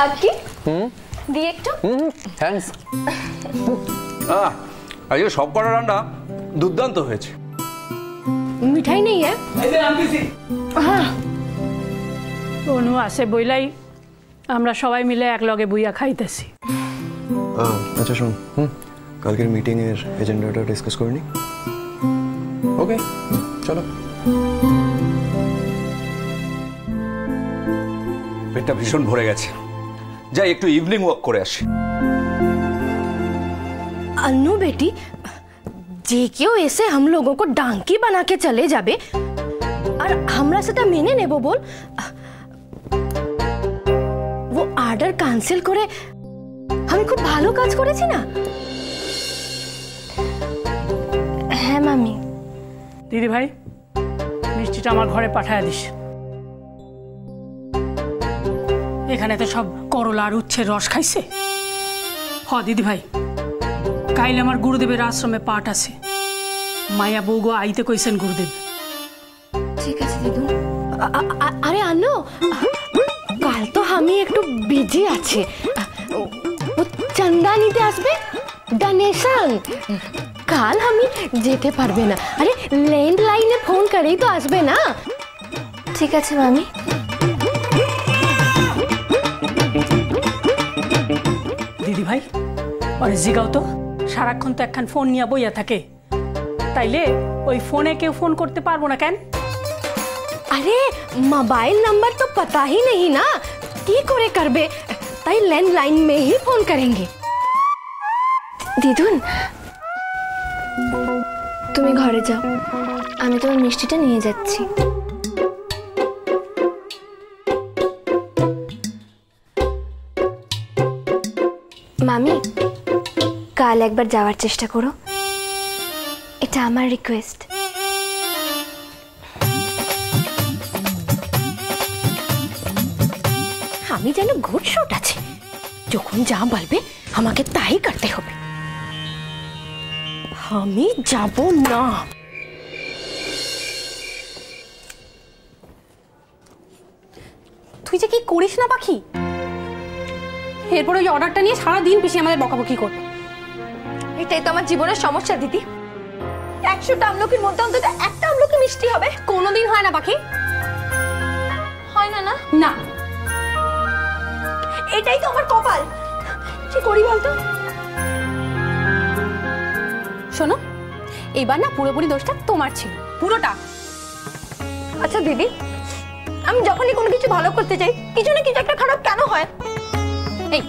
आपकी दी एक तो थैंक्स আজকে সব কটা রান্না দুর্দান্ত হয়েছে। मिठाई नहीं है? हाँ অনু আসে বইলাই আমরা সবাই মিলে এক লগে বইয়া খাইতেছি। আচ্ছা শোন, কালকের মিটিং এর এজেন্ডাটা ডিসকাস করে নি। ওকে চলো। পেটটা ভীষণ ভরে গেছে, যাই একটু ইভিনিং ওয়াক করে আসি। अन्नू बेटी जे क्यों ऐसे हम लोगों को डांकी बना के चले जाबे और हमरा सेटा मेने नेबो बोल वो ऑर्डर कैंसिल करे हम खूब भालो काज करेছি না। হ্যাঁ মামি। দিদি ভাই মিষ্টিটা আমার ঘরে পাঠায় দিস। এখানে তো সব করলা আর উচ্ছের রস খাইছে। হ দিদি ভাই কাইলে আমার গুরুদেবের আশ্রমে পাঠ আছে, মায়া বউগো আইতে কইছেন গুরুদেব। ঠিক আছে দিদু। আরে আনো কাল তো আমি একটু বিজি আছে, ও চন্দা নিতে আসবে ডোনেশন, কাল আমি যেতে পারবে না। আরে ল্যান্ডলাইনে ফোন করেই তো আসবে না। ঠিক আছে মামি। দিদি ভাই আরে জিগাও তো, সারাক্ষণ তো একখান ফোন নিয়ে বইয়া থাকে, তাইলে ওই ফোনে কেউ ফোন করতে পারবো না কেন? अरे मोबाइल नंबर तो पता ही नहीं ना, की करे करबे, ताई लैंडलाइन में ही फोन करेंगे। दिदुन তুমি ঘরে যাও, আমি তোমার মিষ্টিটা নিয়ে যাচ্ছি। মামি কাল একবার যাওয়ার চেষ্টা করো, এটা আমার রিকোয়েস্ট। আমি যেন ঘুটশট আছে, যখন যা বলবে আমাকে তাই করতে হবে, আমি যাব না। তুই যে কি করিস না পাখি, এরপর ওই অর্ডারটা নিয়ে সারাদিন পিসি আমাদের বকাবকি করবে। এটাই তো আমার জীবনের সমস্যা দিদি, 100টা আমলকির মধ্যে অন্তত একটা আমলকি মিষ্টি হবে। কোনোদিন হয় না পাখি, হয় না না না এটাই তো আমার কপাল, কি করি বলতো? শোনো এবার না পুরোপুরি দোষটা তোমার ছিল, পুরোটা। আচ্ছা দিদি, আমি যখনই কোনো কিছু ভালো করতে চাই কিছু না কিছু একটা খারাপ কেন হয়? এই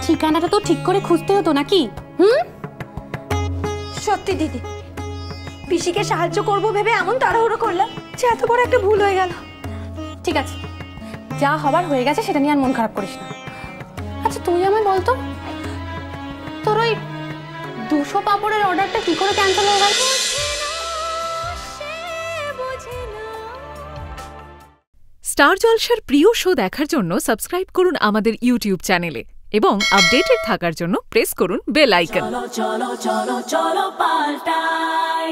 ঠিকানাটা তো ঠিক করে খুঁজতে হতো নাকি? সত্যি দিদি, পিসিকে সাহায্য করবো ভেবে এমন তাড়াহুড়ো করলাম যে এত বড় একটা ভুল হয়ে গেল। ঠিক আছে, যা হবার হয়ে গেছে সেটা নিয়ে আর মন খারাপ করিস না। আচ্ছা তুই আমায় বলতো, তোর ওই 200 পাপড়ের অর্ডারটা কি করে ক্যান্সেল হয়ে গেল? স্টার জলসার প্রিয় শো দেখার জন্য সাবস্ক্রাইব করুন আমাদের ইউটিউব চ্যানেলে এবং আপডেটেড থাকার জন্য প্রেস করুন বেল আইকন। চলো চলো চলো চলো পাল্টাই।